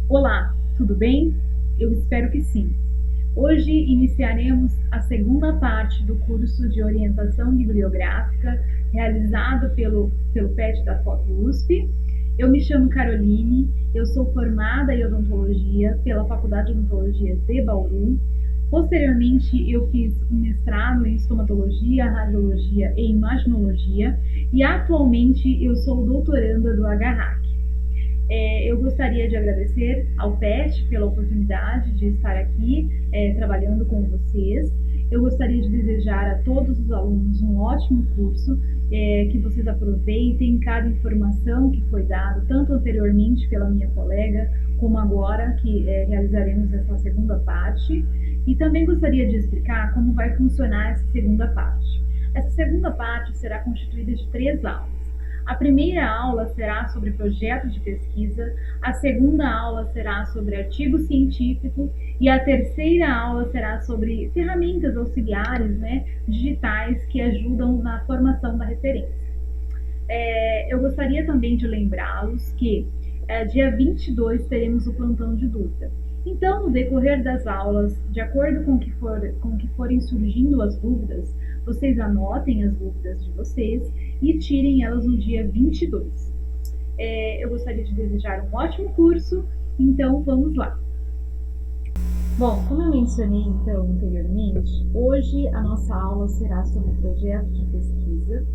Olá, tudo bem? Eu espero que sim. Hoje iniciaremos a segunda parte do curso de orientação bibliográfica realizado pelo PET da FOP USP. Eu me chamo Caroline, eu sou formada em odontologia pela Faculdade de Odontologia de Bauru. Posteriormente, eu fiz um mestrado em estomatologia, radiologia e imaginologia e atualmente eu sou doutoranda do HRAC. Eu gostaria de agradecer ao PET pela oportunidade de estar aqui trabalhando com vocês. Eu gostaria de desejar a todos os alunos um ótimo curso, que vocês aproveitem cada informação que foi dada, tanto anteriormente pela minha colega, como agora que realizaremos essa segunda parte. E também gostaria de explicar como vai funcionar essa segunda parte. Essa segunda parte será constituída de 3 aulas. A primeira aula será sobre projetos de pesquisa, a segunda aula será sobre artigo científico e a terceira aula será sobre ferramentas auxiliares, digitais que ajudam na formação da referência. Eu gostaria também de lembrá-los que dia 22 teremos o plantão de dúvida. Então, no decorrer das aulas, de acordo com que forem surgindo as dúvidas, vocês anotem as dúvidas de vocês e tirem elas no dia 22. Eu gostaria de desejar um ótimo curso, então vamos lá. Bom, como eu mencionei então anteriormente, hoje a nossa aula será sobre projetos de pesquisa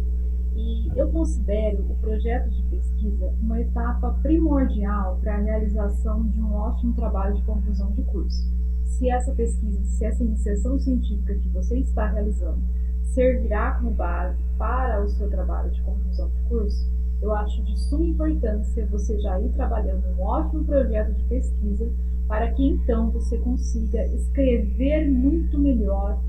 e eu considero o projeto de pesquisa uma etapa primordial para a realização de um ótimo trabalho de conclusão de curso. Se essa pesquisa, se essa iniciação científica que você está realizando servirá como base para o seu trabalho de conclusão de curso, eu acho de suma importância você já ir trabalhando um ótimo projeto de pesquisa para que então você consiga escrever muito melhor,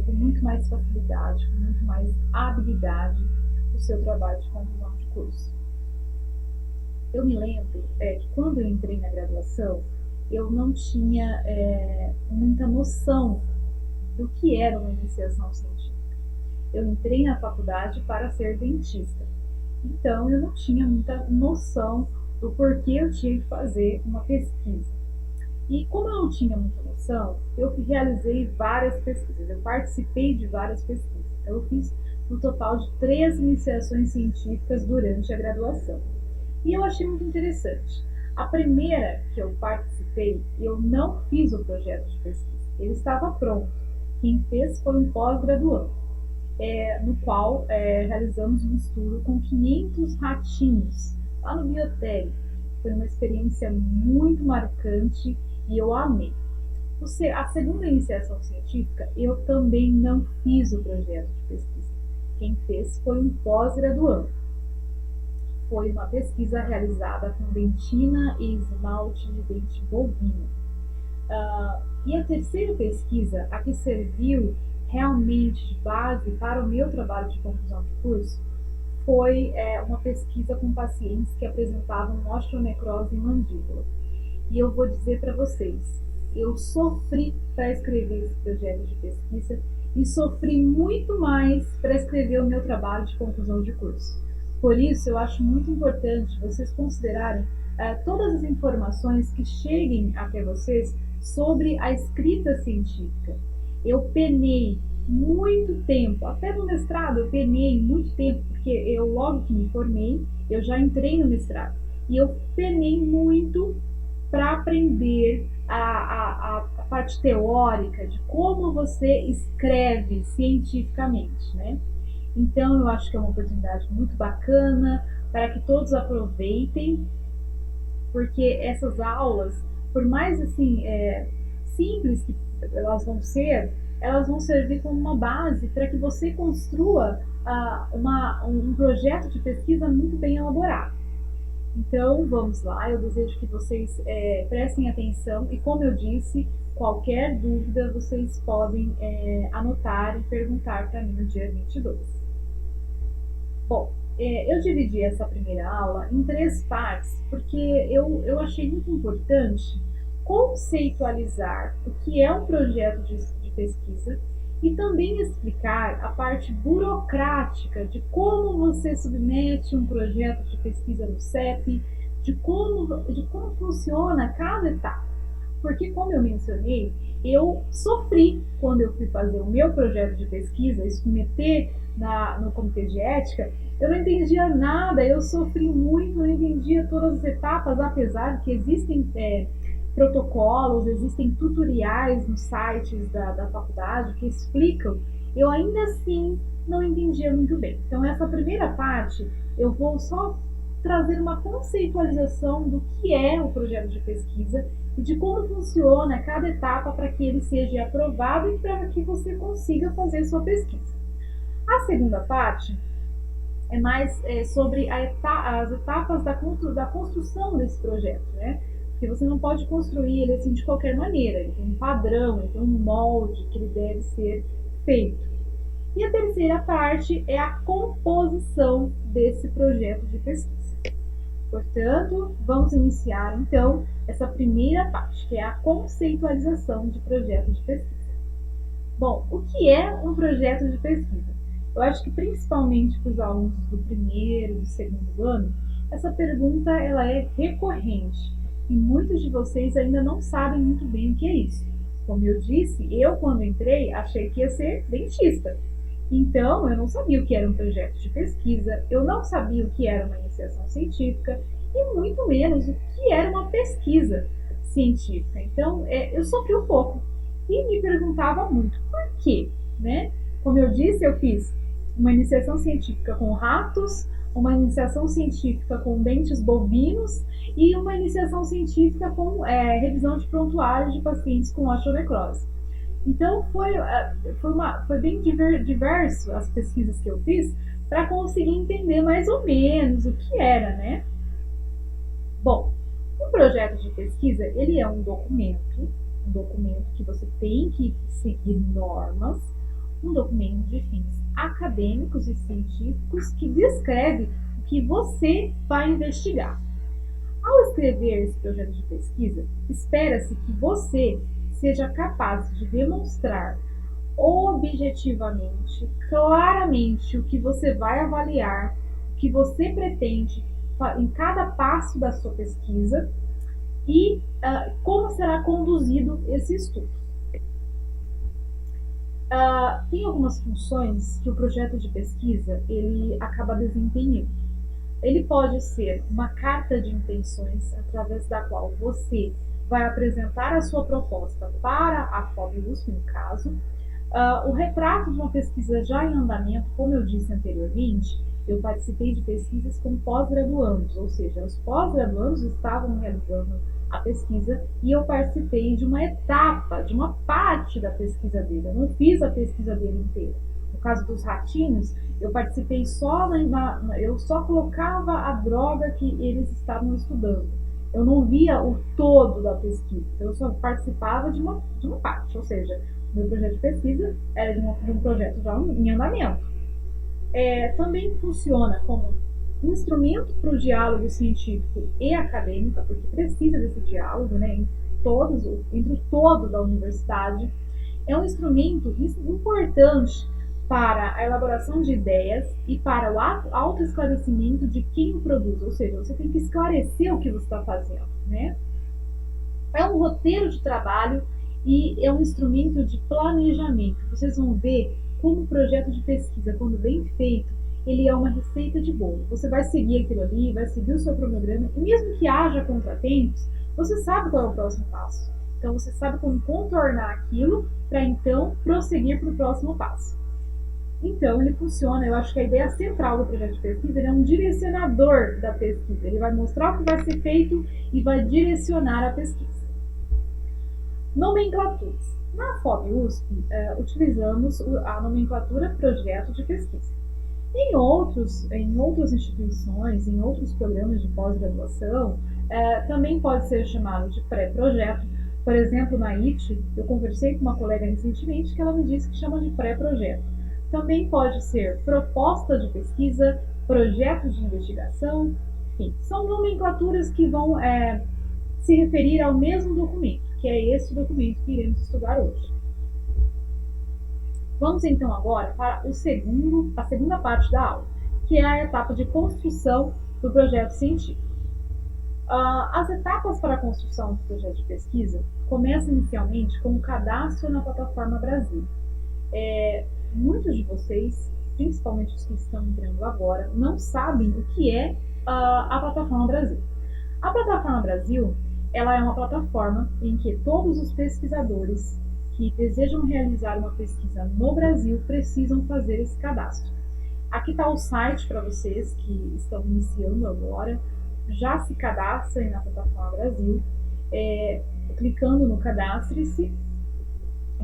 com muito mais facilidade, com muito mais habilidade, o seu trabalho de conclusão de curso. Eu me lembro que quando eu entrei na graduação, eu não tinha muita noção do que era uma iniciação científica. Eu entrei na faculdade para ser dentista, então eu não tinha muita noção do porquê eu tinha que fazer uma pesquisa. E como eu não tinha muita noção, eu realizei várias pesquisas, eu participei de várias pesquisas. Então, eu fiz no total de 3 iniciações científicas durante a graduação. E eu achei muito interessante. A primeira que eu participei, eu não fiz o projeto de pesquisa, ele estava pronto. Quem fez foi um pós-graduando, no qual realizamos um estudo com 500 ratinhos lá no biotério. Foi uma experiência muito marcante e eu amei. A segunda iniciação científica, eu também não fiz o projeto de pesquisa. Quem fez foi um pós-graduando. Foi uma pesquisa realizada com dentina e esmalte de dente bovino. E a terceira pesquisa, a que serviu realmente de base para o meu trabalho de conclusão de curso, foi uma pesquisa com pacientes que apresentavam osteonecrose em mandíbula. E eu vou dizer para vocês, eu sofri para escrever esse projeto de pesquisa e sofri muito mais para escrever o meu trabalho de conclusão de curso. Por isso, eu acho muito importante vocês considerarem todas as informações que cheguem até vocês sobre a escrita científica. Eu penei muito tempo, até no mestrado eu penei muito tempo, porque eu logo que me formei, eu já entrei no mestrado, e eu penei muito para aprender a parte teórica de como você escreve cientificamente, né? Então, eu acho que é uma oportunidade muito bacana para que todos aproveitem, porque essas aulas, por mais assim simples que elas vão ser, elas vão servir como uma base para que você construa um projeto de pesquisa muito bem elaborado. Então, vamos lá, eu desejo que vocês prestem atenção e, como eu disse, qualquer dúvida vocês podem anotar e perguntar para mim no dia 22. Bom, eu dividi essa primeira aula em 3 partes, porque eu achei muito importante conceitualizar o que é um projeto de pesquisa e também explicar a parte burocrática de como você submete um projeto de pesquisa no CEP, de como funciona cada etapa. Porque, como eu mencionei, eu sofri quando eu fui fazer o meu projeto de pesquisa, e submeter no comitê de ética. Eu não entendia nada, eu sofri muito, não entendia todas as etapas, apesar de que existem protocolos, existem tutoriais nos sites da faculdade que explicam, eu ainda assim não entendia muito bem. Então, essa primeira parte, eu vou só trazer uma conceitualização do que é o projeto de pesquisa e de como funciona cada etapa para que ele seja aprovado e para que você consiga fazer sua pesquisa. A segunda parte é mais sobre as etapas da construção desse projeto, né? Porque você não pode construir ele assim de qualquer maneira, ele tem um padrão, ele tem um molde que ele deve ser feito. E a terceira parte é a composição desse projeto de pesquisa. Portanto, vamos iniciar então essa primeira parte, que é a conceitualização de projeto de pesquisa. Bom, o que é um projeto de pesquisa? Eu acho que principalmente para os alunos do primeiro e do segundo ano, essa pergunta ela é recorrente e muitos de vocês ainda não sabem muito bem o que é isso. Como eu disse, eu quando entrei achei que ia ser dentista. Então, eu não sabia o que era um projeto de pesquisa, eu não sabia o que era uma iniciação científica e muito menos o que era uma pesquisa científica. Então, eu sofri um pouco e me perguntava muito por quê, né? Como eu disse, eu fiz uma iniciação científica com ratos, uma iniciação científica com dentes bovinos e uma iniciação científica com revisão de prontuários de pacientes com osteonecrose. Então, foi bem diverso as pesquisas que eu fiz para conseguir entender mais ou menos o que era, né? Bom, um projeto de pesquisa, ele é um documento que você tem que seguir normas, um documento de fins acadêmicos e científicos que descreve o que você vai investigar. Ao escrever esse projeto de pesquisa, espera-se que você seja capaz de demonstrar objetivamente, claramente o que você vai avaliar, o que você pretende em cada passo da sua pesquisa e como será conduzido esse estudo. Tem algumas funções que o projeto de pesquisa ele acaba desempenhando. Ele pode ser uma carta de intenções através da qual você vai apresentar a sua proposta para a FOB-USP, no caso. O retrato de uma pesquisa já em andamento, como eu disse anteriormente, eu participei de pesquisas com pós-graduandos, ou seja, os pós-graduandos estavam realizando a pesquisa e eu participei de uma etapa, de uma parte da pesquisa dele. Eu não fiz a pesquisa dele inteira. No caso dos ratinhos, eu participei eu só colocava a droga que eles estavam estudando. Eu não via o todo da pesquisa, eu só participava de uma parte, ou seja, o meu projeto de pesquisa era de um projeto já em andamento. Também funciona como instrumento para o diálogo científico e acadêmico, porque precisa desse diálogo, né, entre o todo da universidade. É um instrumento importante para a elaboração de ideias e para o autoesclarecimento de quem o produz, ou seja, você tem que esclarecer o que você está fazendo, né? É um roteiro de trabalho e é um instrumento de planejamento. Vocês vão ver como o projeto de pesquisa, quando bem feito, ele é uma receita de bolo. Você vai seguir aquilo ali, vai seguir o seu cronograma, e mesmo que haja contratempos, você sabe qual é o próximo passo. Então, você sabe como contornar aquilo para então prosseguir para o próximo passo. Então, ele funciona, eu acho que a ideia central do projeto de pesquisa é um direcionador da pesquisa. Ele vai mostrar o que vai ser feito e vai direcionar a pesquisa. Nomenclaturas. Na FOB-USP, utilizamos a nomenclatura projeto de pesquisa. Em outras instituições, em outros programas de pós-graduação, também pode ser chamado de pré-projeto. Por exemplo, na IT, eu conversei com uma colega recentemente que ela me disse que chama de pré-projeto. Também pode ser proposta de pesquisa, projeto de investigação, enfim, são nomenclaturas que vão se referir ao mesmo documento, que é esse documento que iremos estudar hoje. Vamos então agora para a segunda parte da aula, que é a etapa de construção do projeto científico. As etapas para a construção do projeto de pesquisa começam inicialmente com o cadastro na plataforma Brasil. Muitos de vocês, principalmente os que estão entrando agora, não sabem o que é a plataforma Brasil. A plataforma Brasil, ela é uma plataforma em que todos os pesquisadores que desejam realizar uma pesquisa no Brasil precisam fazer esse cadastro. Aqui está o site para vocês que estão iniciando agora. Já se cadastrem na plataforma Brasil, clicando no cadastre-se,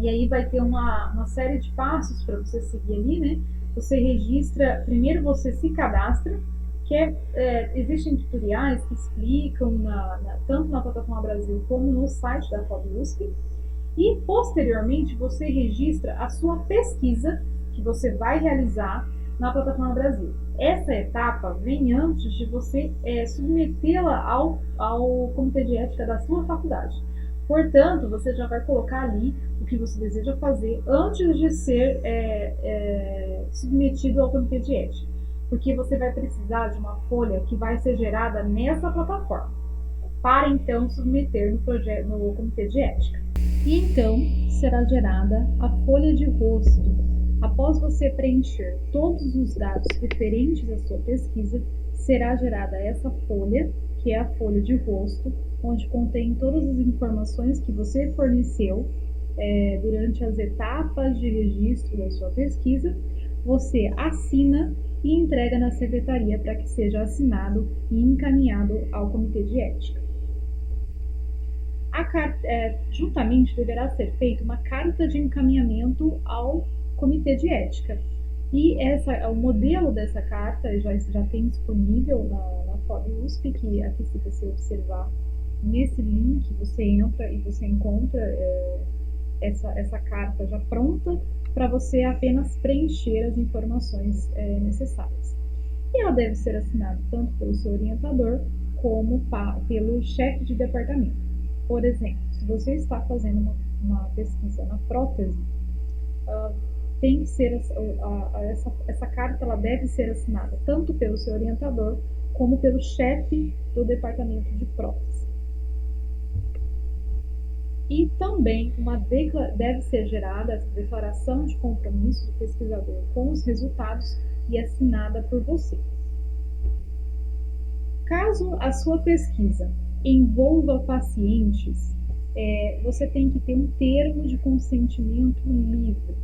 e aí vai ter uma série de passos para você seguir ali, né? Você registra, primeiro você se cadastra, existem tutoriais que explicam tanto na plataforma Brasil como no site da FOB USP, e posteriormente você registra a sua pesquisa que você vai realizar na plataforma Brasil. Essa etapa vem antes de você submetê-la ao comitê de ética da sua faculdade. Portanto, você já vai colocar ali o que você deseja fazer antes de ser submetido ao comitê de ética, porque você vai precisar de uma folha que vai ser gerada nessa plataforma, para então submeter no comitê de ética. E então será gerada a folha de rosto. Após você preencher todos os dados referentes à sua pesquisa, será gerada essa folha, que é a folha de rosto, onde contém todas as informações que você forneceu durante as etapas de registro da sua pesquisa. Você assina e entrega na secretaria para que seja assinado e encaminhado ao comitê de ética. Juntamente deverá ser feita uma carta de encaminhamento ao comitê de ética. E o modelo dessa carta já tem disponível na FOB USP, que aqui, se você observar nesse link, você entra e você encontra essa carta já pronta para você apenas preencher as informações necessárias. E ela deve ser assinada tanto pelo seu orientador como pelo chefe de departamento. Por exemplo, se você está fazendo uma pesquisa na prótese, tem que ser essa carta, ela deve ser assinada tanto pelo seu orientador como pelo chefe do departamento de prótese. E também deve ser gerada essa declaração de compromisso do pesquisador com os resultados e assinada por você. Caso a sua pesquisa envolva pacientes, você tem que ter um termo de consentimento livre.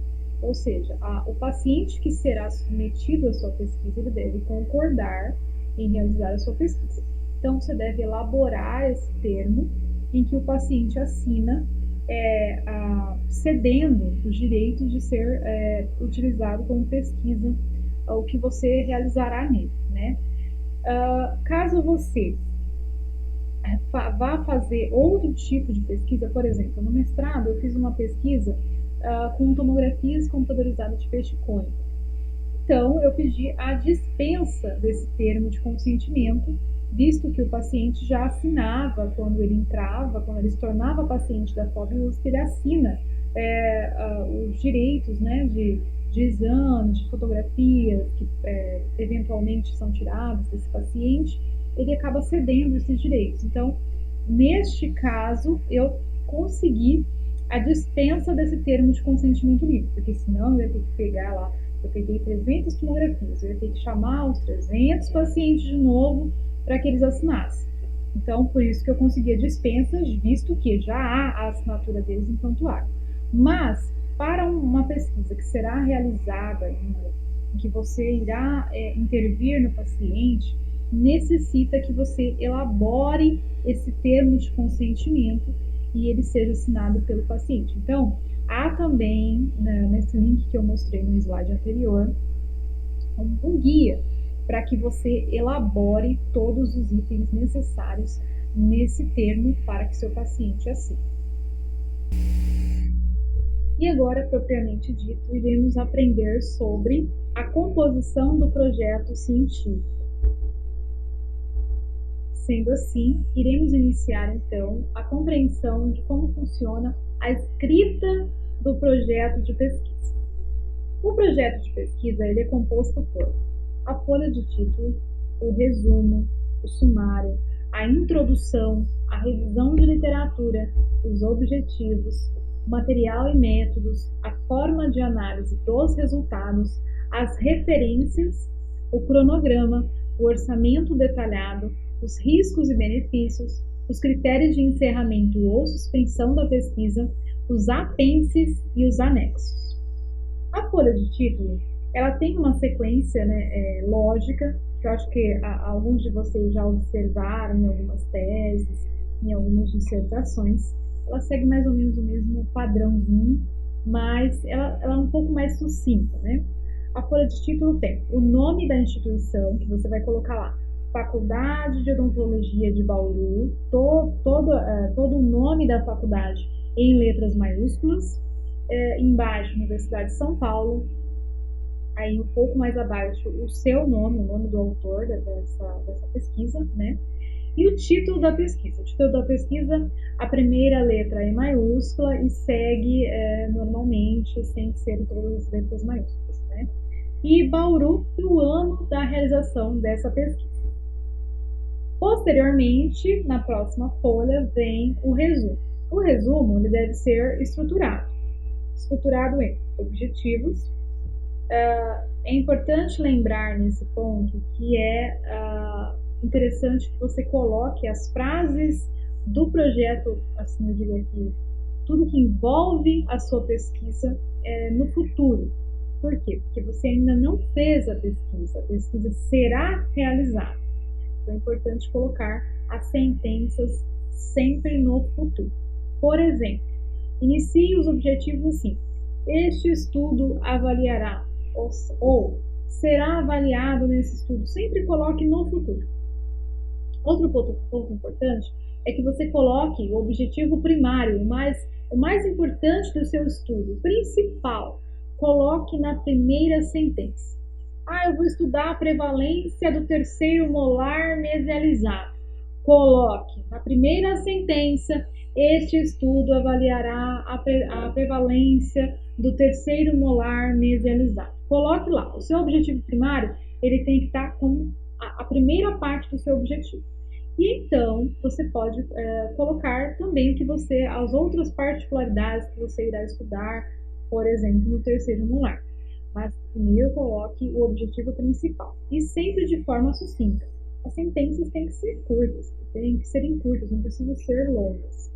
Ou seja, o paciente que será submetido à sua pesquisa, ele deve concordar em realizar a sua pesquisa. Então, você deve elaborar esse termo em que o paciente assina cedendo os direitos de ser utilizado como pesquisa, o que você realizará nele, né? Caso você vá fazer outro tipo de pesquisa, por exemplo, no mestrado eu fiz uma pesquisa com tomografias computadorizadas de peixe cônico. Então, eu pedi a dispensa desse termo de consentimento, visto que o paciente já assinava quando ele entrava, quando ele se tornava paciente da FOB USP, ele assina os direitos, né, de exames, de fotografias que eventualmente são tiradas desse paciente, ele acaba cedendo esses direitos. Então, neste caso, eu consegui a dispensa desse termo de consentimento livre, porque senão eu ia ter que pegar lá, eu peguei 300 tomografias, eu ia ter que chamar os 300 pacientes de novo para que eles assinassem. Então, por isso que eu consegui a dispensa, visto que já há a assinatura deles em prontuário. Mas, para uma pesquisa que será realizada, em que você irá intervir no paciente, necessita que você elabore esse termo de consentimento e ele seja assinado pelo paciente. Então, há também, nesse link que eu mostrei no slide anterior, um guia para que você elabore todos os itens necessários nesse termo para que seu paciente assine. E agora, propriamente dito, iremos aprender sobre a composição do projeto científico. Sendo assim, iremos iniciar então a compreensão de como funciona a escrita do projeto de pesquisa. O projeto de pesquisa ele é composto por a folha de título, o resumo, o sumário, a introdução, a revisão de literatura, os objetivos, material e métodos, a forma de análise dos resultados, as referências, o cronograma, o orçamento detalhado, os riscos e benefícios, os critérios de encerramento ou suspensão da pesquisa, os apêndices e os anexos. A folha de título, ela tem uma sequência, lógica, que eu acho que alguns de vocês já observaram em algumas teses, em algumas dissertações. Ela segue mais ou menos o mesmo padrãozinho, mas ela é um pouco mais sucinta, né? A folha de título tem o nome da instituição, que você vai colocar lá, Faculdade de Odontologia de Bauru, todo o nome da faculdade em letras maiúsculas, embaixo, Universidade de São Paulo, aí um pouco mais abaixo o seu nome, o nome do autor dessa pesquisa, né? E o título da pesquisa. O título da pesquisa, a primeira letra é maiúscula e segue normalmente, sem ser todas as letras maiúsculas, né? E Bauru e o ano da realização dessa pesquisa. Posteriormente, na próxima folha, vem o resumo. O resumo ele deve ser estruturado em objetivos. É importante lembrar nesse ponto que é interessante que você coloque as frases do projeto, assim eu diria aqui, tudo que envolve a sua pesquisa no futuro. Por quê? Porque você ainda não fez a pesquisa será realizada. Então é importante colocar as sentenças sempre no futuro. Por exemplo, inicie os objetivos assim: este estudo avaliará ou será avaliado nesse estudo. Sempre coloque no futuro. Outro ponto importante é que você coloque o objetivo primário, o mais importante do seu estudo, o principal. Coloque na primeira sentença. Eu vou estudar a prevalência do terceiro molar mesializado. Coloque na primeira sentença: este estudo avaliará a prevalência do terceiro molar mesializado. Coloque lá. O seu objetivo primário, ele tem que estar com a primeira parte do seu objetivo. E então, você pode colocar também as outras particularidades que você irá estudar, por exemplo, no terceiro molar. Mas primeiro coloque o objetivo principal. E sempre de forma sucinta. As sentenças têm que ser curtas, não precisam ser longas.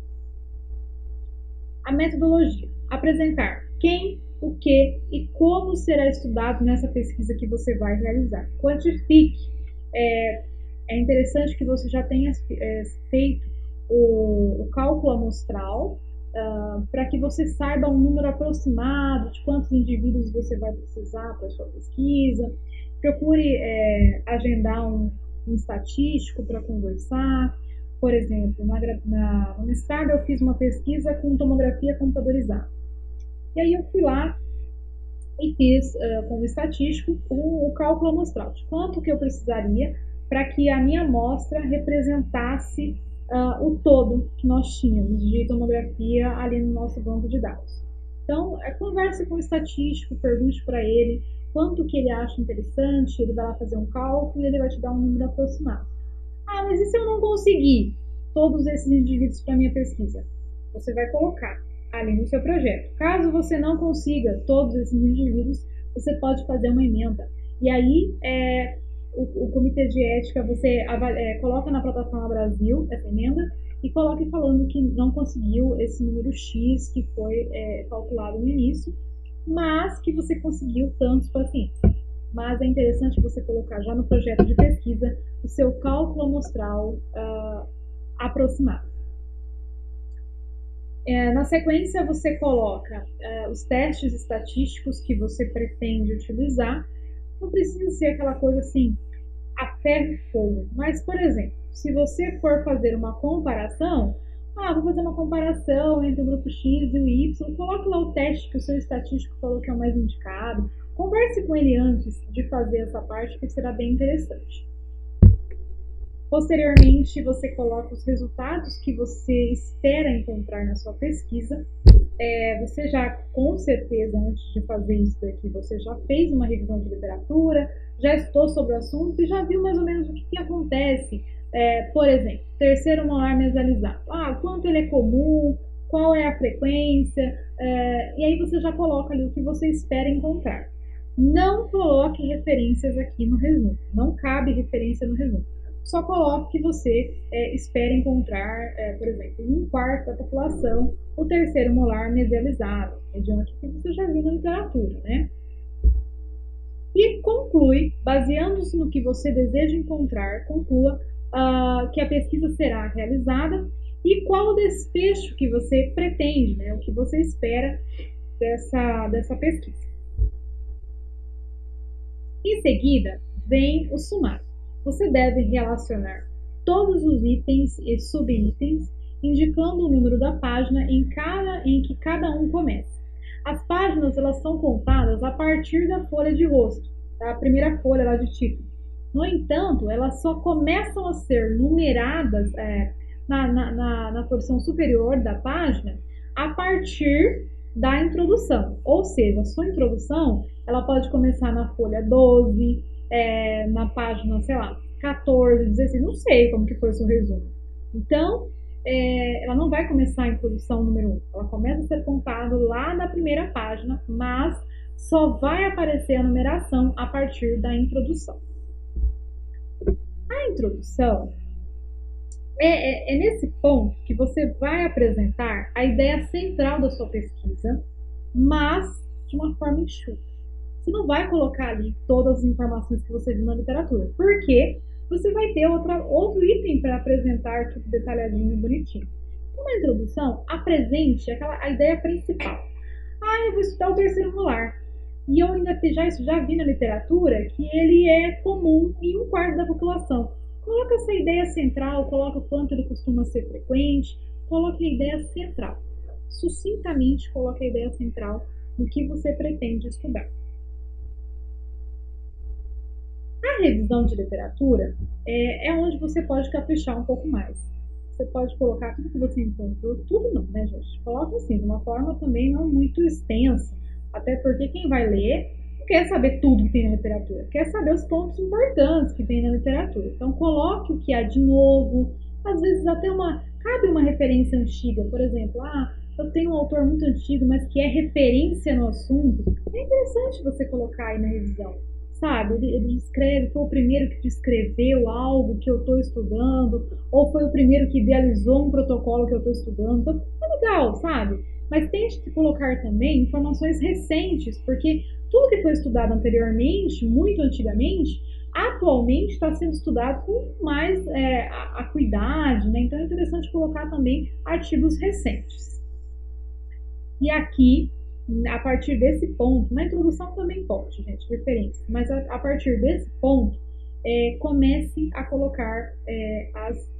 A metodologia. Apresentar quem, o que e como será estudado nessa pesquisa que você vai realizar. Quantifique. É interessante que você já tenha feito o cálculo amostral, para que você saiba um número aproximado de quantos indivíduos você vai precisar para a sua pesquisa. Procure agendar um estatístico para conversar. Por exemplo, no mestrado eu fiz uma pesquisa com tomografia computadorizada. E aí eu fui lá e fiz com o estatístico o cálculo amostral de quanto que eu precisaria para que a minha amostra representasse o todo que nós tínhamos de tomografia ali no nosso banco de dados. Então, converse com o estatístico, pergunte para ele quanto que ele acha interessante, ele vai lá fazer um cálculo e ele vai te dar um número aproximado. Mas e se eu não conseguir todos esses indivíduos para minha pesquisa? Você vai colocar ali no seu projeto. Caso você não consiga todos esses indivíduos, você pode fazer uma emenda. E aí, o comitê de ética, você coloca na plataforma Brasil essa emenda e coloque falando que não conseguiu esse número X que foi calculado no início, mas que você conseguiu tantos pacientes. Mas é interessante você colocar já no projeto de pesquisa o seu cálculo amostral aproximado. Na sequência, você coloca os testes estatísticos que você pretende utilizar. Não precisa ser aquela coisa assim, a ferro e fogo. Mas, por exemplo, se você for fazer uma comparação, vou fazer uma comparação entre o grupo X e o Y, coloque lá o teste que o seu estatístico falou que é o mais indicado. Converse com ele antes de fazer essa parte, que será bem interessante. Posteriormente, você coloca os resultados que você espera encontrar na sua pesquisa. Você já, com certeza, antes de fazer isso daqui, você já fez uma revisão de literatura, já estudou sobre o assunto e já viu mais ou menos o que acontece Por exemplo, terceiro molar mesalizado. Quanto ele é comum, qual é a frequência, e aí você já coloca ali o que você espera encontrar. Não coloque referências aqui no resumo, não cabe referência no resumo. Só coloque que você espera encontrar, por exemplo, em 1/4 da população, o terceiro molar mesalizado, mediante o que você já viu na literatura, né? E conclui, baseando-se no que você deseja encontrar, conclua que a pesquisa será realizada e qual o desfecho que você pretende, né? O que você espera dessa pesquisa. Em seguida, vem o sumário. Você deve relacionar todos os itens e subitens, indicando o número da página em que cada um começa. As páginas elas são contadas a partir da folha de rosto, tá? A primeira folha lá de título. No entanto, elas só começam a ser numeradas na porção superior da página a partir da introdução. Ou seja, a sua introdução ela pode começar na folha 12, na página, sei lá, 14, 16, não sei como que foi o seu resumo. Então, ela não vai começar a introdução número 1, ela começa a ser contada lá na primeira página, mas só vai aparecer a numeração a partir da introdução. A introdução é nesse ponto que você vai apresentar a ideia central da sua pesquisa, mas de uma forma enxuta. Você não vai colocar ali todas as informações que você viu na literatura, porque você vai ter outro item para apresentar tudo detalhadinho e bonitinho. Então, na introdução, apresente a ideia principal. Eu vou estudar o terceiro molar. E eu ainda já vi na literatura que ele é comum em 1/4 da população. Coloca essa ideia central, coloca o quanto ele costuma ser frequente, coloque a ideia central. Sucintamente, coloque a ideia central do que você pretende estudar. A revisão de literatura é onde você pode caprichar um pouco mais. Você pode colocar tudo que você encontrou, tudo não, né, gente? Coloca assim, de uma forma também não muito extensa, até porque quem vai ler não quer saber tudo que tem na literatura, quer saber os pontos importantes que tem na literatura. Então, coloque o que há de novo, às vezes até cabe uma referência antiga, por exemplo, eu tenho um autor muito antigo, mas que é referência no assunto. É interessante você colocar aí na revisão. Sabe, ele escreve, foi o primeiro que descreveu algo que eu estou estudando, ou foi o primeiro que idealizou um protocolo que eu estou estudando. Então, é legal, sabe? Mas tente colocar também informações recentes, porque tudo que foi estudado anteriormente, muito antigamente, atualmente está sendo estudado com mais acuidade, né? Então é interessante colocar também artigos recentes. E aqui, a partir desse ponto, na introdução também pode, gente, referência, mas a partir desse ponto, comece a colocar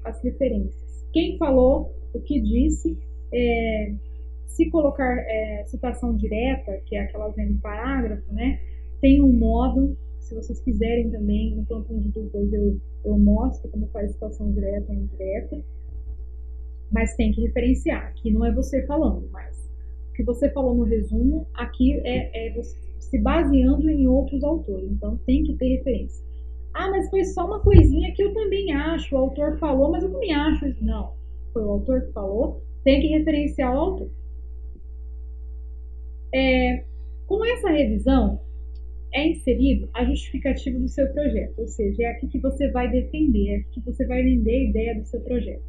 as referências. Quem falou, o que disse, se colocar citação direta, que é aquela vendo parágrafo, né, tem um modo, se vocês quiserem também, no plantão de dúvidas eu mostro como faz citação direta e indireta, mas tem que referenciar, aqui não é você falando, mas o que você falou no resumo, aqui é você se baseando em outros autores, então tem que ter referência. Mas foi só uma coisinha que eu também acho, o autor falou, mas eu também acho isso. Não, foi o autor que falou, tem que referenciar o autor. Com essa revisão, é inserido a justificativa do seu projeto, ou seja, é aqui que você vai defender, é aqui que você vai vender a ideia do seu projeto.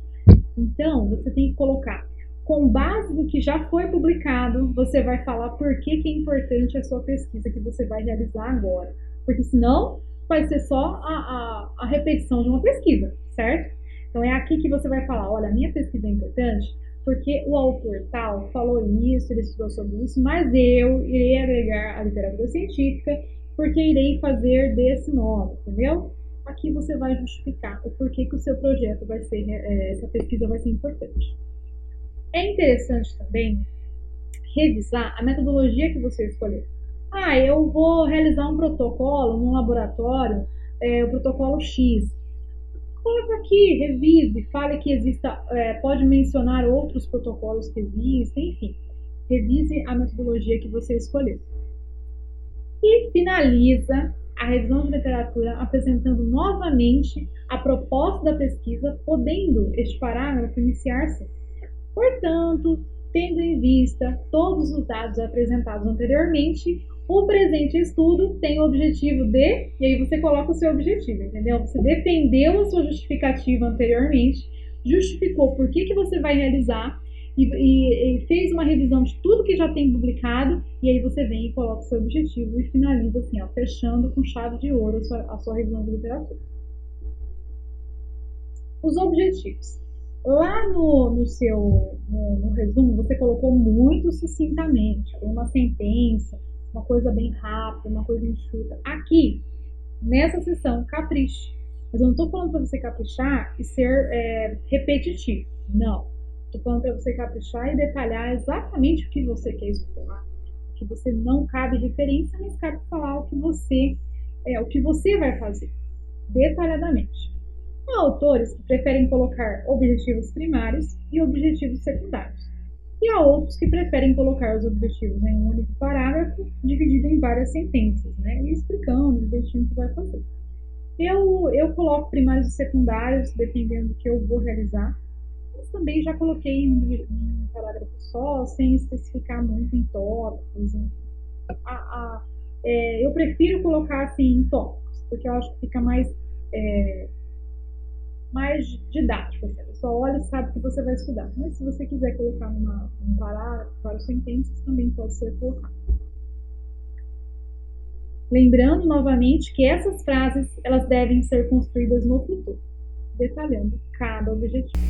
Então, você tem que colocar, com base no que já foi publicado, você vai falar por que é importante a sua pesquisa que você vai realizar agora. Porque senão, vai ser só a repetição de uma pesquisa, certo? Então, é aqui que você vai falar, olha, a minha pesquisa é importante porque o autor tal falou isso, ele estudou sobre isso, mas eu irei agregar a literatura científica porque irei fazer desse modo, entendeu? Aqui você vai justificar o porquê que o seu projeto vai ser, essa pesquisa vai ser importante. É interessante também revisar a metodologia que você escolheu. Eu vou realizar um protocolo num laboratório, o protocolo X. Coloque aqui, revise, fale que pode mencionar outros protocolos que existem, enfim. Revise a metodologia que você escolheu. E finaliza a revisão de literatura apresentando novamente a proposta da pesquisa, podendo este parágrafo iniciar-se. Portanto, tendo em vista todos os dados apresentados anteriormente, o presente estudo tem o objetivo de, e aí você coloca o seu objetivo, entendeu? Você defendeu a sua justificativa anteriormente, justificou por que você vai realizar e fez uma revisão de tudo que já tem publicado, e aí você vem e coloca o seu objetivo e finaliza assim, ó, fechando com chave de ouro a sua revisão de literatura. Os objetivos. Lá no resumo, você colocou muito sucintamente, uma sentença, uma coisa bem rápida, uma coisa enxuta. Aqui, nessa sessão, capriche. Mas eu não estou falando para você caprichar e ser repetitivo. Não. Estou falando para você caprichar e detalhar exatamente o que você quer estudar. O que você não cabe referência, mas cabe falar o que você vai fazer, detalhadamente. Há autores que preferem colocar objetivos primários e objetivos secundários. E há outros que preferem colocar os objetivos em um único parágrafo, dividido em várias sentenças, né? E explicando direitinho o que vai fazer. Eu coloco primários e secundários, dependendo do que eu vou realizar, mas também já coloquei em um parágrafo só, sem especificar muito em tópicos. Eu prefiro colocar assim em tópicos, porque eu acho que fica mais didático. Assim. A pessoa olha e sabe que você vai estudar. Mas se você quiser colocar num parágrafo, várias sentenças, também pode ser colocado. Lembrando novamente que essas frases elas devem ser construídas no futuro, detalhando cada objetivo.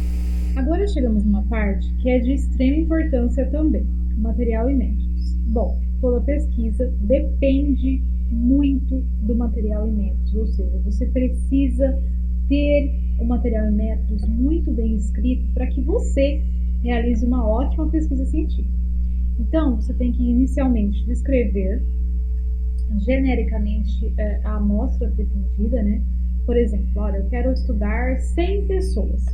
Agora chegamos numa parte que é de extrema importância também, material e métodos. Bom, toda pesquisa depende muito do material e métodos, ou seja, você precisa ter o material e métodos muito bem escrito para que você realize uma ótima pesquisa científica. Então, você tem que inicialmente descrever genericamente a amostra pretendida, né? Por exemplo, olha, eu quero estudar 100 pessoas.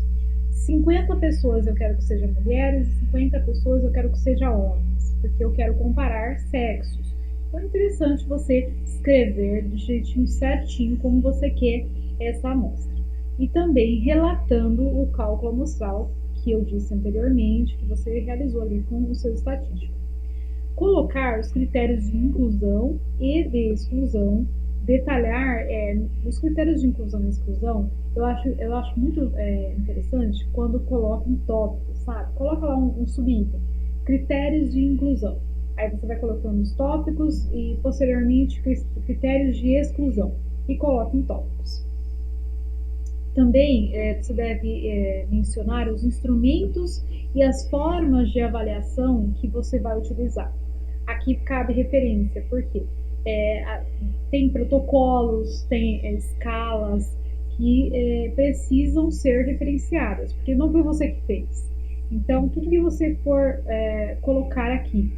50 pessoas eu quero que sejam mulheres e 50 pessoas eu quero que sejam homens, porque eu quero comparar sexos. Então é interessante você escrever do jeitinho certinho como você quer essa amostra. E também relatando o cálculo amostral que eu disse anteriormente, que você realizou ali com o seu estatístico. Colocar os critérios de inclusão e de exclusão, detalhar os critérios de inclusão e exclusão, eu acho muito interessante quando coloca um tópico, sabe? Coloca lá um subitem, critérios de inclusão. Aí você vai colocando os tópicos e posteriormente critérios de exclusão e coloca em tópicos. Também você deve mencionar os instrumentos e as formas de avaliação que você vai utilizar. Aqui cabe referência, porque tem protocolos, tem escalas que precisam ser referenciadas, porque não foi você que fez. Então, tudo que você for colocar aqui,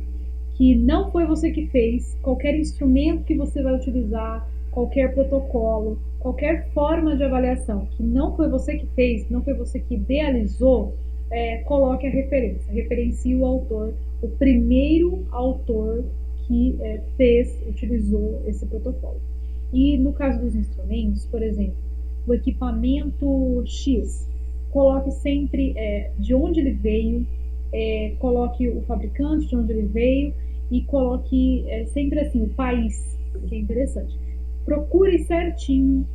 que não foi você que fez, qualquer instrumento que você vai utilizar, qualquer protocolo, qualquer forma de avaliação que não foi você que fez, não foi você que idealizou, coloque a referência, referencie o autor, o primeiro autor que utilizou esse protocolo. E no caso dos instrumentos, por exemplo, o equipamento X, coloque sempre de onde ele veio, coloque o fabricante de onde ele veio e coloque sempre assim o país, que é interessante. Procure certinho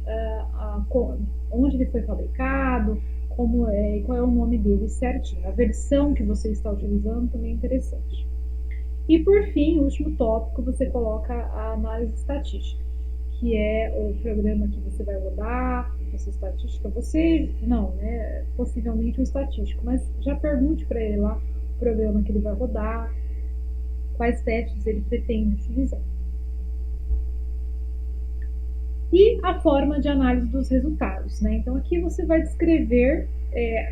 onde ele foi fabricado, qual é o nome dele certinho. A versão que você está utilizando também é interessante. E por fim, o último tópico, você coloca a análise estatística, que é o programa que você vai rodar, essa estatística, possivelmente um estatístico, mas já pergunte para ele lá o programa que ele vai rodar, quais testes ele pretende utilizar. E a forma de análise dos resultados, né? Então aqui você vai descrever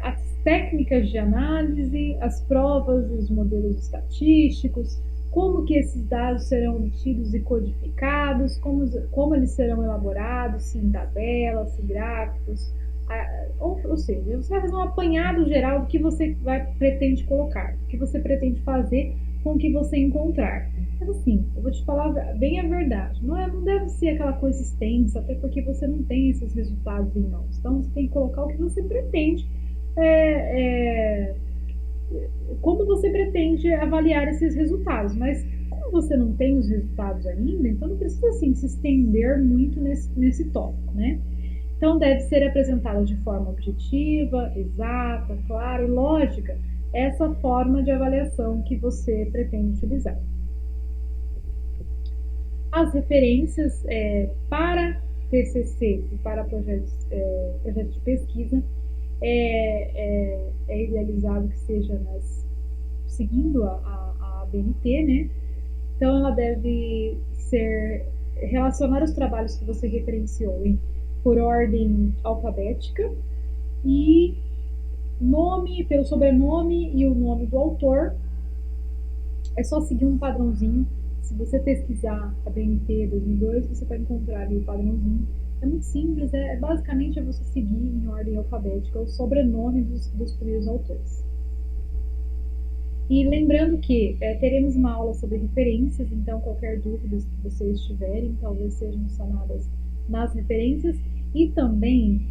as técnicas de análise, as provas e os modelos estatísticos, como que esses dados serão obtidos e codificados, como eles serão elaborados, se em tabelas, se gráficos, ou seja, você vai fazer um apanhado geral do que você pretende colocar, do que você pretende fazer com o que você encontrar. Mas assim, eu vou te falar bem a verdade, não deve ser aquela coisa extensa, até porque você não tem esses resultados em mãos. Então você tem que colocar o que você pretende, é, é, como você pretende avaliar esses resultados, mas como você não tem os resultados ainda, então não precisa assim se estender muito nesse tópico, né? Então deve ser apresentada de forma objetiva, exata, clara e lógica essa forma de avaliação que você pretende utilizar. As referências para TCC e para projetos de pesquisa é idealizado que seja seguindo a BNT, né? Então ela deve relacionar os trabalhos que você referenciou por ordem alfabética e pelo sobrenome e o nome do autor. É só seguir um padrãozinho. Se você pesquisar a BNT 2002, você vai encontrar ali o padrãozinho. É muito simples, basicamente você seguir em ordem alfabética o sobrenome dos primeiros autores. E lembrando que teremos uma aula sobre referências, então qualquer dúvida que vocês tiverem, talvez sejam sanadas nas referências. E também,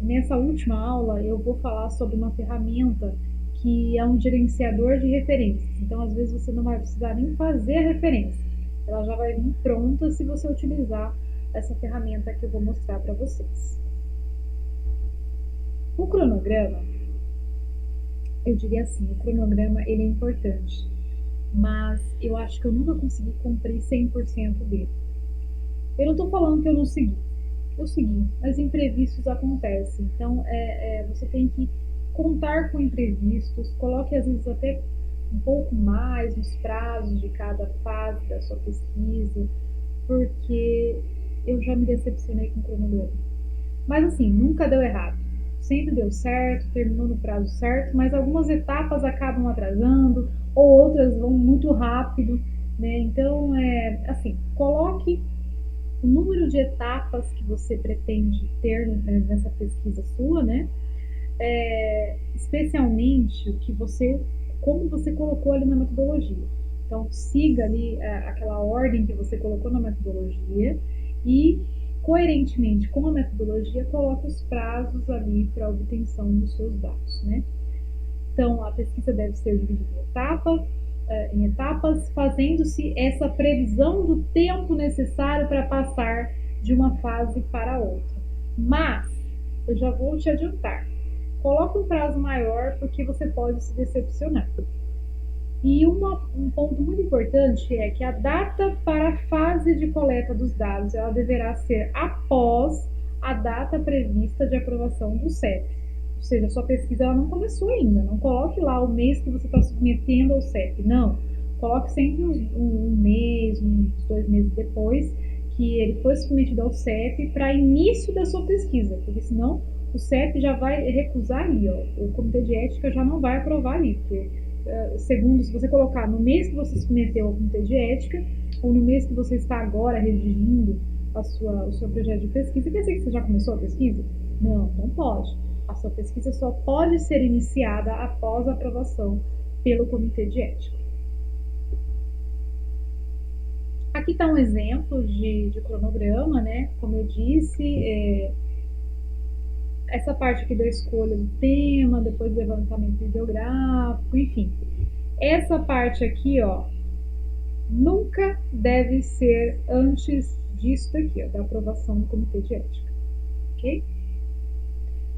nessa última aula, eu vou falar sobre uma ferramenta que é um gerenciador de referências. Então, às vezes, você não vai precisar nem fazer a referência. Ela já vai vir pronta se você utilizar essa ferramenta que eu vou mostrar para vocês. O cronograma, eu diria assim, o cronograma ele é importante, mas eu acho que eu nunca consegui cumprir 100% dele. Eu não estou falando que eu não segui. Eu segui, mas imprevistos acontecem. Então, você tem que contar com imprevistos, coloque às vezes até um pouco mais nos prazos de cada fase da sua pesquisa, porque eu já me decepcionei com o cronograma. Mas assim, nunca deu errado. Sempre deu certo, terminou no prazo certo, mas algumas etapas acabam atrasando, ou outras vão muito rápido, né? Então, assim, coloque o número de etapas que você pretende ter nessa pesquisa sua, né? Especialmente como você colocou ali na metodologia. Então, siga ali aquela ordem que você colocou na metodologia e, coerentemente com a metodologia, coloque os prazos ali para a obtenção dos seus dados, né? Então, a pesquisa deve ser dividida em etapas, fazendo-se essa previsão do tempo necessário para passar de uma fase para outra. Mas, eu já vou te adiantar, coloque um prazo maior porque você pode se decepcionar. E um ponto muito importante é que a data para a fase de coleta dos dados ela deverá ser após a data prevista de aprovação do CEP. Ou seja, a sua pesquisa ela não começou ainda. Não coloque lá o mês que você está submetendo ao CEP. Não. Coloque sempre um mês, uns 2 meses depois que ele foi submetido ao CEP para início da sua pesquisa, porque senão o CEP já vai recusar ali, ó, o Comitê de Ética já não vai aprovar ali, porque segundo, se você colocar no mês que você submeteu ao Comitê de Ética, ou no mês que você está agora redigindo o seu projeto de pesquisa, quer dizer que você já começou a pesquisa? Não, não pode. A sua pesquisa só pode ser iniciada após a aprovação pelo Comitê de Ética. Aqui está um exemplo de cronograma, né? Como eu disse, essa parte aqui da escolha do tema, depois do levantamento bibliográfico, enfim. Essa parte aqui, ó, nunca deve ser antes disso daqui, ó, da aprovação do Comitê de Ética, ok?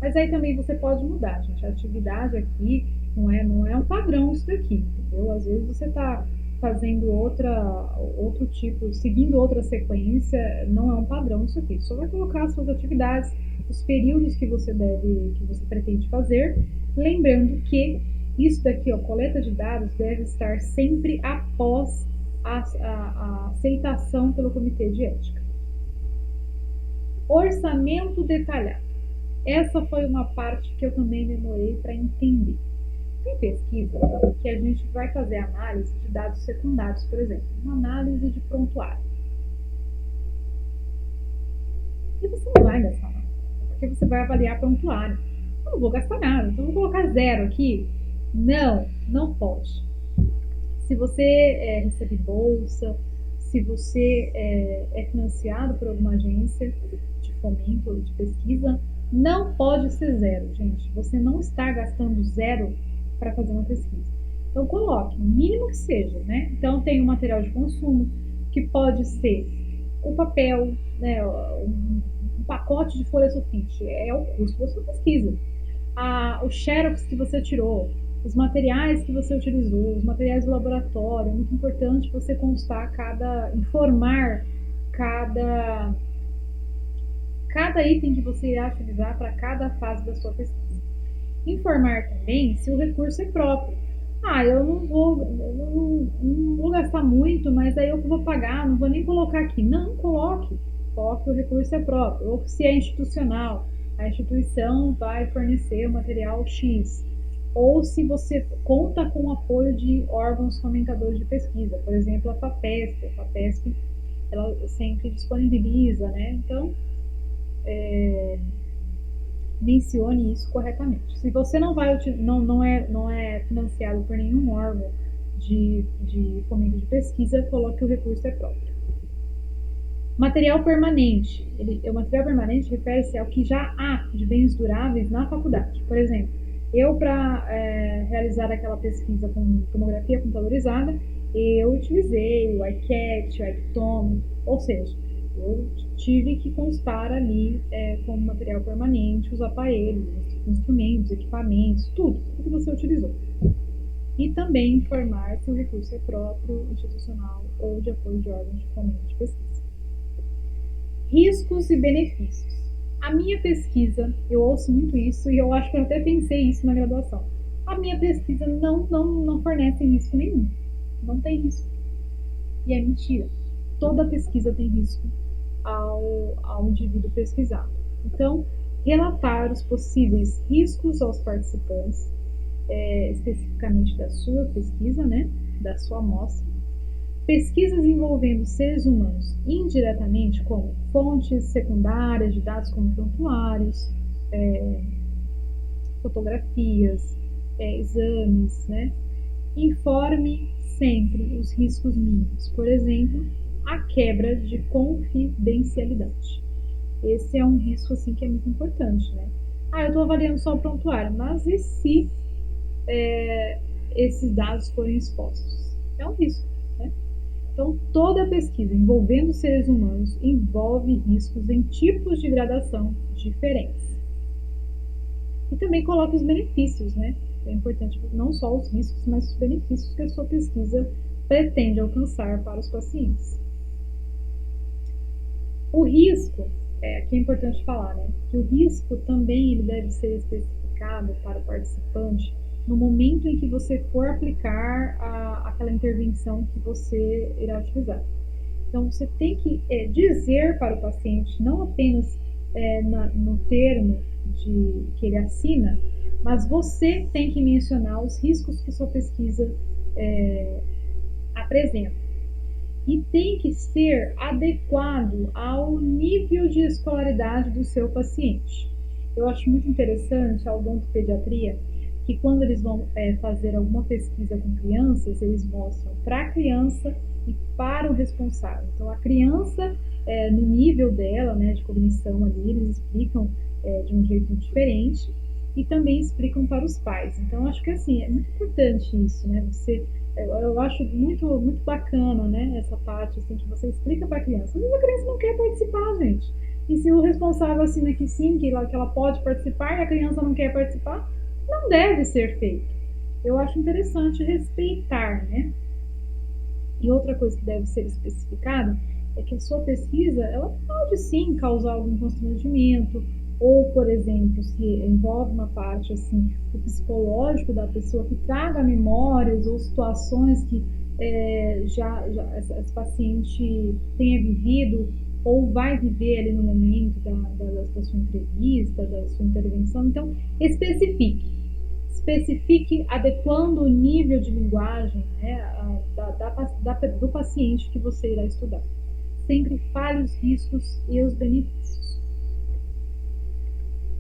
Mas aí também você pode mudar, gente. A atividade aqui não é um padrão isso daqui, entendeu? Às vezes você está fazendo outro tipo, seguindo outra sequência, não é um padrão isso aqui. Só vai colocar as suas atividades, os períodos que você pretende fazer, lembrando que isso daqui, ó, coleta de dados, deve estar sempre após a aceitação pelo Comitê de Ética. Orçamento detalhado. Essa foi uma parte que eu também demorei para entender. Tem pesquisa que a gente vai fazer análise de dados secundários, por exemplo, uma análise de prontuário. E você não vai gastar nada, porque você vai avaliar prontuário. Eu não vou gastar nada, então eu vou colocar 0 aqui. Não, não pode. se você recebe bolsa, se você é financiado por alguma agência de fomento ou de pesquisa, não pode ser zero, gente. Você não está gastando zero para fazer uma pesquisa. Então coloque, o mínimo que seja, né? Então tem o material de consumo, que pode ser o papel, né, um pacote de folha sulfite, é o custo da sua pesquisa. O xerox que você tirou, os materiais que você utilizou, os materiais do laboratório, é muito importante você constar informar cada item que você irá utilizar para cada fase da sua pesquisa. Informar também se o recurso é próprio. Eu não vou gastar muito, mas aí eu vou pagar, não vou nem colocar aqui. Não, coloque que o recurso é próprio. Ou se é institucional, a instituição vai fornecer o material X. Ou se você conta com o apoio de órgãos fomentadores de pesquisa, por exemplo, a FAPESP, ela sempre disponibiliza, né? Então, mencione isso corretamente. Se você não é financiado por nenhum órgão de fomento de pesquisa, coloque que o recurso é próprio. Material permanente. O material permanente refere-se ao que já há de bens duráveis na faculdade. Por exemplo, eu, para realizar aquela pesquisa com tomografia computadorizada, eu utilizei o iCat, o iCtome, ou seja, eu tive que constar ali como material permanente os aparelhos, os instrumentos, equipamentos, tudo que você utilizou. E também informar se o recurso é próprio, institucional ou de apoio de órgãos de fomento de pesquisa. Riscos e benefícios. A minha pesquisa, eu ouço muito isso e eu acho que eu até pensei isso na graduação. A minha pesquisa não fornece risco nenhum. Não tem risco. E é mentira. Toda pesquisa tem risco ao indivíduo pesquisado. Então, relatar os possíveis riscos aos participantes, especificamente da sua pesquisa, né, da sua amostra. Pesquisas envolvendo seres humanos indiretamente, como fontes secundárias de dados como prontuários, fotografias, exames, né? Informe sempre os riscos mínimos. Por exemplo, a quebra de confidencialidade. Esse é um risco assim que é muito importante, né? Eu estou avaliando só o prontuário, mas e se esses dados forem expostos? É um risco, né? Então, toda pesquisa envolvendo seres humanos envolve riscos em tipos de gradação diferentes. E também coloca os benefícios, né? É importante não só os riscos, mas os benefícios que a sua pesquisa pretende alcançar para os pacientes. O risco, aqui é importante falar, né? Que o risco também ele deve ser especificado para o participante no momento em que você for aplicar aquela intervenção que você irá utilizar. Então, você tem que dizer para o paciente, não apenas no termo que ele assina, mas você tem que mencionar os riscos que sua pesquisa apresenta. E tem que ser adequado ao nível de escolaridade do seu paciente. Eu acho muito interessante a odontopediatria, que quando eles vão fazer alguma pesquisa com crianças, eles mostram para a criança e para o responsável. Então, a criança, no nível dela, né, de cognição ali, eles explicam de um jeito diferente e também explicam para os pais. Então, acho que assim, é muito importante isso, né? Eu acho muito, muito bacana, né, essa parte assim, que você explica para a criança. Às vezes a criança não quer participar, gente. E se o responsável assina que sim, que ela pode participar e a criança não quer participar, não deve ser feito. Eu acho interessante respeitar, né? E outra coisa que deve ser especificada é que a sua pesquisa, ela pode sim causar algum constrangimento, ou, por exemplo, se envolve uma parte assim, do psicológico da pessoa que traga memórias ou situações que já esse paciente tenha vivido ou vai viver ali no momento da sua entrevista, da sua intervenção. Então, especifique adequando o nível de linguagem, né, do paciente que você irá estudar. Sempre fale os riscos e os benefícios.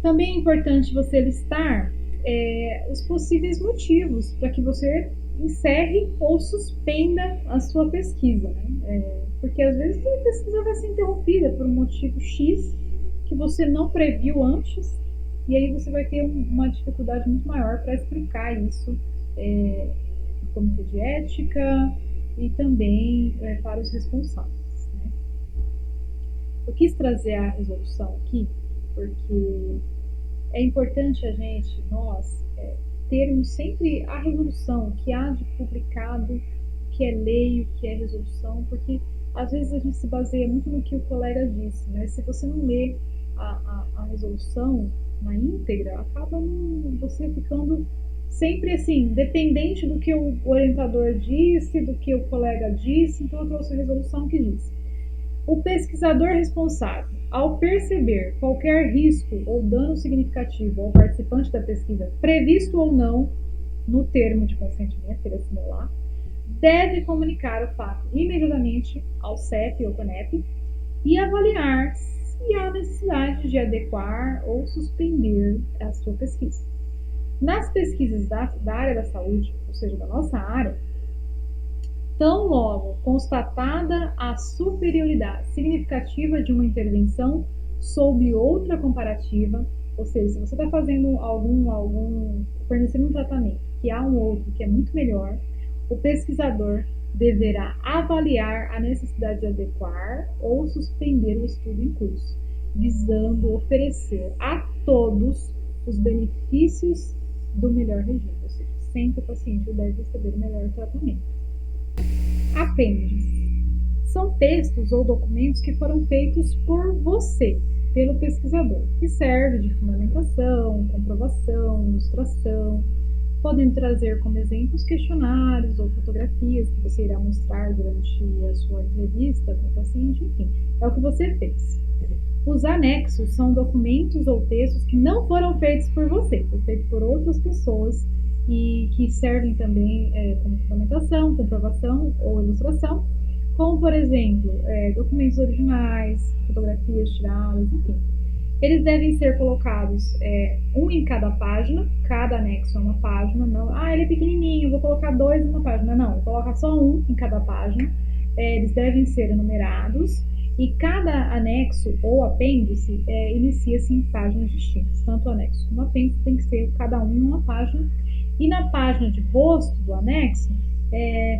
Também é importante você listar os possíveis motivos para que você encerre ou suspenda a sua pesquisa, né? Porque às vezes a pesquisa vai ser interrompida por um motivo X que você não previu antes, e aí você vai ter uma dificuldade muito maior para explicar isso para o comitê de ética e também para os responsáveis, né? Eu quis trazer a resolução aqui porque é importante nós, termos sempre a resolução, o que há de publicado, o que é lei, o que é resolução, porque às vezes a gente se baseia muito no que o colega disse, mas se você não lê a resolução na íntegra, acaba você ficando sempre assim, dependente do que o orientador disse, do que o colega disse. Então eu trouxe a resolução que diz: o pesquisador responsável, ao perceber qualquer risco ou dano significativo ao participante da pesquisa, previsto ou não no termo de consentimento que ele assinou lá, deve comunicar o fato imediatamente ao CEP ou CONEP e avaliar se há necessidade de adequar ou suspender a sua pesquisa. Nas pesquisas da área da saúde, ou seja, da nossa área, tão logo constatada a superioridade significativa de uma intervenção sob outra comparativa, ou seja, se você está fazendo fornecendo um tratamento que há um outro que é muito melhor, o pesquisador deverá avaliar a necessidade de adequar ou suspender o estudo em curso, visando oferecer a todos os benefícios do melhor regime, ou seja, sempre o paciente deve receber o melhor tratamento. Apêndice. São textos ou documentos que foram feitos por você, pelo pesquisador, que serve de fundamentação, comprovação, ilustração. Podem trazer como exemplos questionários ou fotografias que você irá mostrar durante a sua entrevista com o paciente, enfim, é o que você fez. Os anexos são documentos ou textos que não foram feitos por você, foi feito por outras pessoas e que servem também como fundamentação, comprovação ou ilustração, como, por exemplo, documentos originais, fotografias tiradas, enfim. Eles devem ser colocados um em cada página, cada anexo é uma página, não, ele é pequenininho, vou colocar 2 em uma página, não, vou colocar só um em cada página. Eles devem ser numerados e cada anexo ou apêndice inicia-se em páginas distintas, tanto o anexo como o apêndice tem que ser cada um em uma página. E na página de rosto do anexo,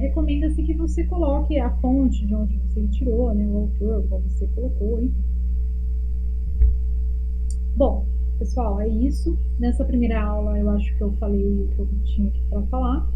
recomenda-se que você coloque a fonte de onde você tirou, né, o autor, qual você colocou, enfim. Bom, pessoal, é isso. Nessa primeira aula eu acho que eu falei o que eu tinha aqui para falar.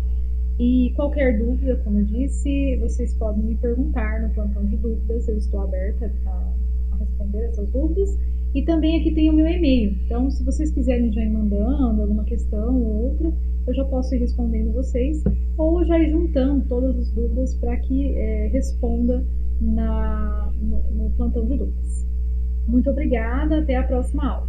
E qualquer dúvida, como eu disse, vocês podem me perguntar no plantão de dúvidas, eu estou aberta a responder essas dúvidas. E também aqui tem o meu e-mail, então se vocês quiserem já ir mandando alguma questão ou outra, eu já posso ir respondendo vocês, ou já ir juntando todas as dúvidas para que responda no plantão de dúvidas. Muito obrigada, até a próxima aula.